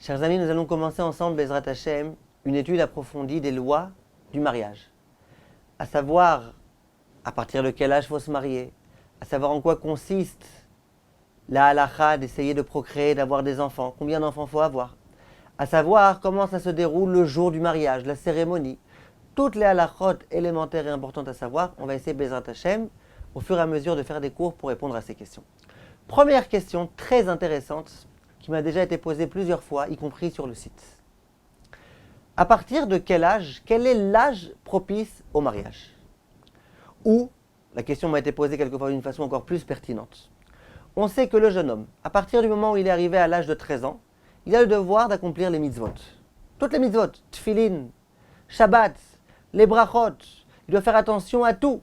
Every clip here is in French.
Chers amis, nous allons commencer ensemble, Bezrat Hashem, une étude approfondie des lois du mariage. À savoir, à partir de quel âge il faut se marier, à savoir en quoi consiste la halakha d'essayer de procréer, d'avoir des enfants, combien d'enfants il faut avoir, à savoir comment ça se déroule le jour du mariage, la cérémonie, toutes les halakhot élémentaires et importantes à savoir. On va essayer, Bezrat Hashem, au fur et à mesure de faire des cours pour répondre à ces questions. Première question très intéressante qui m'a déjà été posée plusieurs fois, y compris sur le site. À partir de quel âge, quel est l'âge propice au mariage? Ou, la question m'a été posée quelquefois d'une façon encore plus pertinente. On sait que le jeune homme, à partir du moment où il est arrivé à l'âge de 13 ans, il a le devoir d'accomplir les mitzvot. Toutes les mitzvot, tfilin, Shabbat, les brachot, il doit faire attention à tout.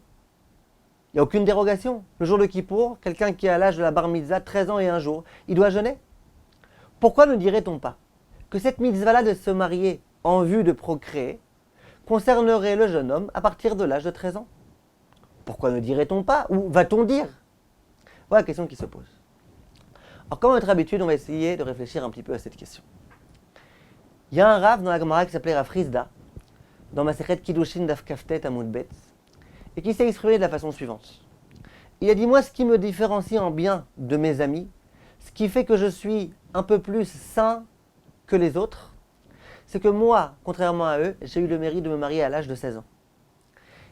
Il n'y a aucune dérogation. Le jour de Kippour, quelqu'un qui est à l'âge de la bar mitzvah, 13 ans et un jour, il doit jeûner. Pourquoi ne dirait-on pas que cette mitzvah-là de se marier en vue de procréer concernerait le jeune homme à partir de l'âge de 13 ans? Pourquoi ne dirait-on pas? Ou va-t-on dire? Voilà la question qui se pose. Alors, comme à notre habitude, on va essayer de réfléchir un petit peu à cette question. Il y a un Rav dans la Gemara qui s'appelait Rav Frisda, dans Masechet Kiddushin Daf Kaftet Amud Bet, et qui s'est exprimé de la façon suivante. Il a dit, moi, ce qui me différencie en bien de mes amis, ce qui fait que je suis un peu plus saint que les autres, c'est que moi, contrairement à eux, j'ai eu le mérite de me marier à l'âge de 16 ans.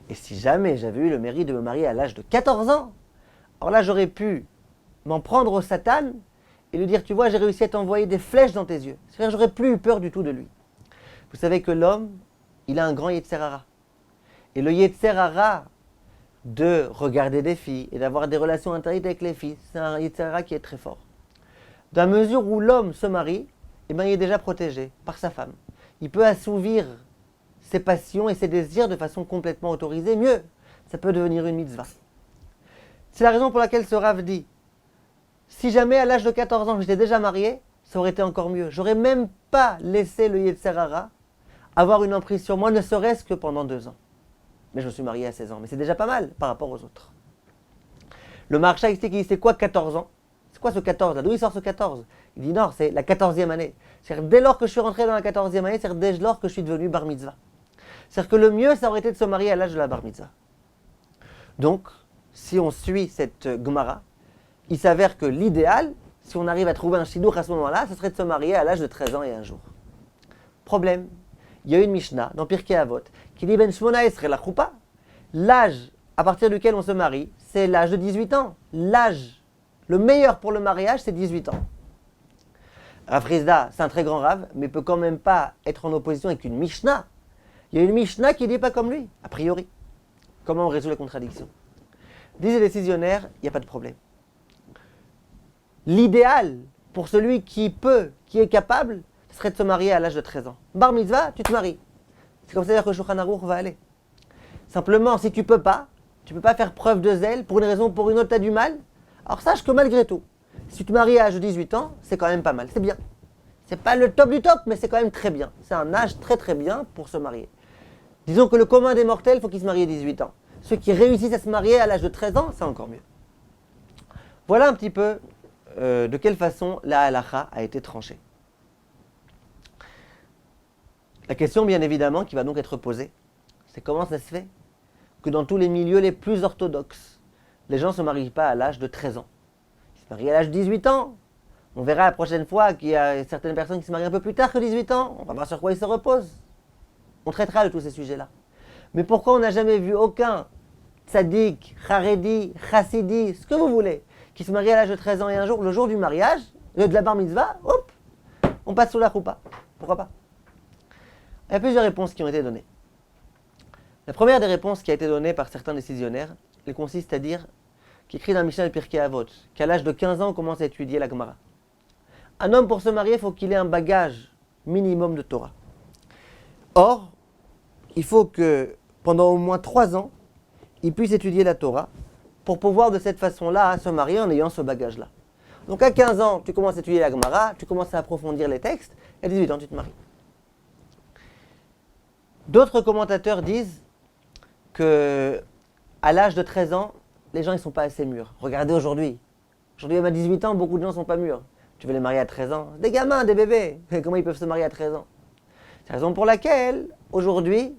Et si jamais j'avais eu le mérite de me marier à l'âge de 14 ans, alors là, j'aurais pu m'en prendre au Satan et lui dire, tu vois, j'ai réussi à t'envoyer des flèches dans tes yeux. C'est-à-dire, j'aurais plus eu peur du tout de lui. Vous savez que l'homme, il a un grand Yetzer Hara. Et le Yetzer Hara de regarder des filles et d'avoir des relations interdites avec les filles, c'est un Yetzer Hara qui est très fort. Dans la mesure où l'homme se marie, eh bien, il est déjà protégé par sa femme. Il peut assouvir ses passions et ses désirs de façon complètement autorisée. Mieux, ça peut devenir une mitzvah. C'est la raison pour laquelle ce Rav dit, si jamais à l'âge de 14 ans j'étais déjà marié, ça aurait été encore mieux. J'aurais même pas laissé le Yetzer Hara avoir une emprise sur moi, ne serait-ce que pendant 2 ans. Mais je me suis marié à 16 ans, mais c'est déjà pas mal par rapport aux autres. Le Maharsha explique qu'il dit, c'est quoi 14 ans? C'est quoi ce 14 là? D'où il sort ce 14? Il dit non, c'est la 14e année. C'est-à-dire dès lors que je suis rentré dans la 14e année, c'est-à-dire dès lors que je suis devenu bar mitzvah. C'est-à-dire que le mieux, ça aurait été de se marier à l'âge de la bar mitzvah. Donc, si on suit cette Gemara, il s'avère que l'idéal, si on arrive à trouver un shidduch à ce moment-là, ce serait de se marier à l'âge de 13 ans et un jour. Problème, il y a une Mishnah dans Pirkei Avot qui dit ben shmona esrei la choupa. L'âge à partir duquel on se marie, c'est l'âge de 18 ans. L'âge, le meilleur pour le mariage, c'est 18 ans. Rav Frisda, c'est un très grand Rav, mais peut quand même pas être en opposition avec une Mishnah. Il y a une Mishnah qui ne dit pas comme lui, a priori. Comment on résout la contradiction? Disent les décisionnaires, il n'y a pas de problème. L'idéal pour celui qui peut, qui est capable, ce serait de se marier à l'âge de 13 ans. Bar mitzvah, tu te maries. C'est comme ça que Shulchan Aruch va aller. Simplement, si tu peux pas faire preuve de zèle, pour une raison ou pour une autre, tu as du mal, alors sache que malgré tout, si tu te maries à l'âge de 18 ans, c'est quand même pas mal, c'est bien. C'est pas le top du top, mais c'est quand même très bien. C'est un âge très très bien pour se marier. Disons que le commun des mortels, il faut qu'ils se marient à 18 ans. Ceux qui réussissent à se marier à l'âge de 13 ans, c'est encore mieux. Voilà un petit peu de quelle façon la halakha a été tranchée. La question, bien évidemment, qui va donc être posée, c'est comment ça se fait que dans tous les milieux les plus orthodoxes, les gens ne se marient pas à l'âge de 13 ans. Ils se marient à l'âge de 18 ans. On verra la prochaine fois qu'il y a certaines personnes qui se marient un peu plus tard que 18 ans. On va voir sur quoi ils se reposent. On traitera de tous ces sujets-là. Mais pourquoi on n'a jamais vu aucun tzaddik, charedi, chassidi, ce que vous voulez, qui se marie à l'âge de 13 ans et un jour, le jour du mariage, de la bar mitzvah, hop, on passe sous la choupa. Pourquoi pas? Il y a plusieurs réponses qui ont été données. La première des réponses qui a été donnée par certains décisionnaires, elle consiste à dire, qui écrit dans Mishnah de Pirkei Avot, qu'à l'âge de 15 ans, on commence à étudier la Gemara. Un homme, pour se marier, il faut qu'il ait un bagage minimum de Torah. Or, il faut que, pendant au moins 3 ans, il puisse étudier la Torah, pour pouvoir de cette façon-là se marier en ayant ce bagage-là. Donc à 15 ans, tu commences à étudier la Gemara, tu commences à approfondir les textes, et à 18 ans, tu te maries. D'autres commentateurs disent que à l'âge de 13 ans, les gens ne sont pas assez mûrs. Regardez aujourd'hui. Aujourd'hui, même à 18 ans, beaucoup de gens ne sont pas mûrs. Tu veux les marier à 13 ans? Des gamins, des bébés. Comment ils peuvent se marier à 13 ans? C'est la raison pour laquelle, aujourd'hui,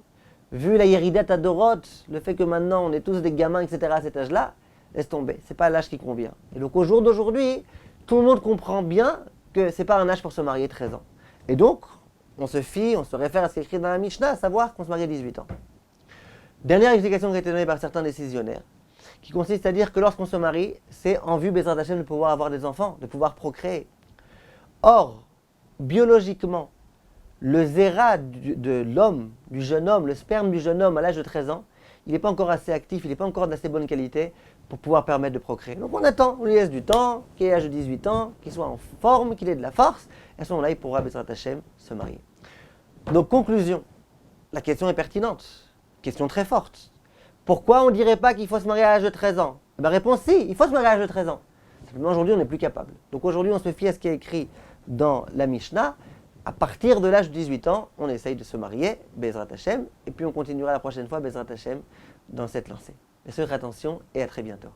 vu la Yeridat Adorot, le fait que maintenant on est tous des gamins, etc. à cet âge-là, laisse tomber. C'est pas l'âge qui convient. Et donc au jour d'aujourd'hui, tout le monde comprend bien que c'est pas un âge pour se marier 13 ans. Et donc, on se réfère à ce qui est écrit dans la Mishnah, à savoir qu'on se marie à 18 ans. Dernière explication qui a été donnée par certains décisionnaires, qui consiste à dire que lorsqu'on se marie, c'est en vue, Bezrat Hashem, de pouvoir avoir des enfants, de pouvoir procréer. Or, biologiquement, le zéra de l'homme, du jeune homme, le sperme du jeune homme à l'âge de 13 ans, il n'est pas encore assez actif, il n'est pas encore d'assez bonne qualité pour pouvoir permettre de procréer. Donc on attend, on lui laisse du temps, qu'il ait l'âge de 18 ans, qu'il soit en forme, qu'il ait de la force, et à ce moment-là, il pourra, Bezrat Hashem, se marier. Donc conclusion, la question est pertinente, question très forte. Pourquoi on ne dirait pas qu'il faut se marier à l'âge de 13 ans? Réponse si, il faut se marier à l'âge de 13 ans. Simplement aujourd'hui, on n'est plus capable. Donc aujourd'hui, on se fie à ce qui est écrit dans la Mishnah. À partir de l'âge de 18 ans, on essaye de se marier, Bezrat Hashem, et puis on continuera la prochaine fois, Bezrat Hashem, dans cette lancée. Merci de votre attention et à très bientôt.